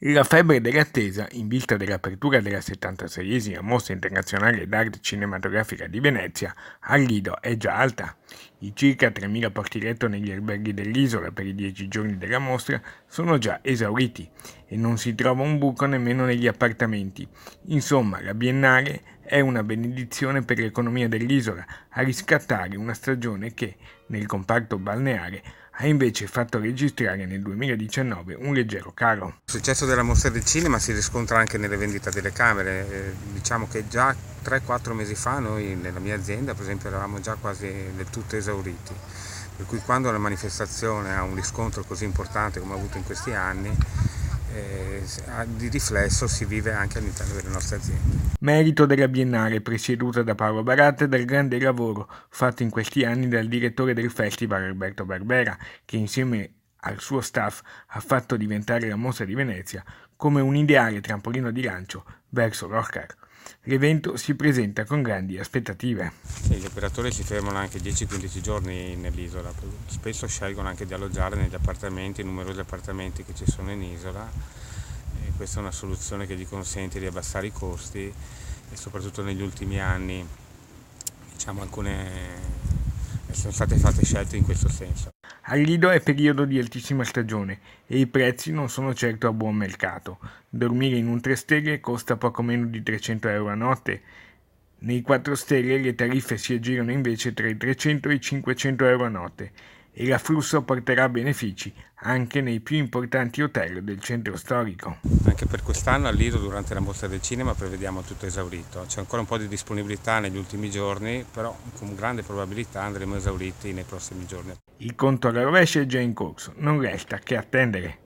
La febbre dell'attesa, in vista dell'apertura della 76esima Mostra Internazionale d'Arte Cinematografica di Venezia, al Lido è già alta. I circa 3.000 posti letto negli alberghi dell'isola per i 10 giorni della mostra sono già esauriti e non si trova un buco nemmeno negli appartamenti. Insomma, la Biennale è una benedizione per l'economia dell'isola, a riscattare una stagione che, nel comparto balneare, ha invece fatto registrare nel 2019 un leggero calo. Il successo della Mostra del Cinema si riscontra anche nelle vendite delle camere. Diciamo che già 3-4 mesi fa noi nella mia azienda, per esempio, eravamo già quasi del tutto esauriti. Per cui quando la manifestazione ha un riscontro così importante come ha avuto in questi anni, di riflesso si vive anche all'interno delle nostre aziende. Merito della Biennale presieduta da Paolo Baratta e del grande lavoro fatto in questi anni dal direttore del festival Alberto Barbera, che insieme al suo staff ha fatto diventare la Mostra di Venezia come un ideale trampolino di lancio verso l'Oscar. L'evento si presenta con grandi aspettative. Sì, gli operatori si fermano anche 10-15 giorni nell'isola, spesso scelgono anche di alloggiare negli appartamenti, numerosi appartamenti che ci sono in isola. E questa è una soluzione che gli consente di abbassare i costi e soprattutto negli ultimi anni, diciamo, sono state fatte scelte in questo senso. Al Lido è periodo di altissima stagione e i prezzi non sono certo a buon mercato. Dormire in un 3 stelle costa poco meno di 300 euro a notte. Nei 4 stelle le tariffe si aggirano invece tra i 300 e i 500 euro a notte e l'afflusso porterà benefici anche nei più importanti hotel del centro storico. Anche per quest'anno al Lido durante la Mostra del Cinema prevediamo tutto esaurito. C'è ancora un po' di disponibilità negli ultimi giorni, però con grande probabilità andremo esauriti nei prossimi giorni. Il conto alla rovescia è già in corso, non resta che attendere.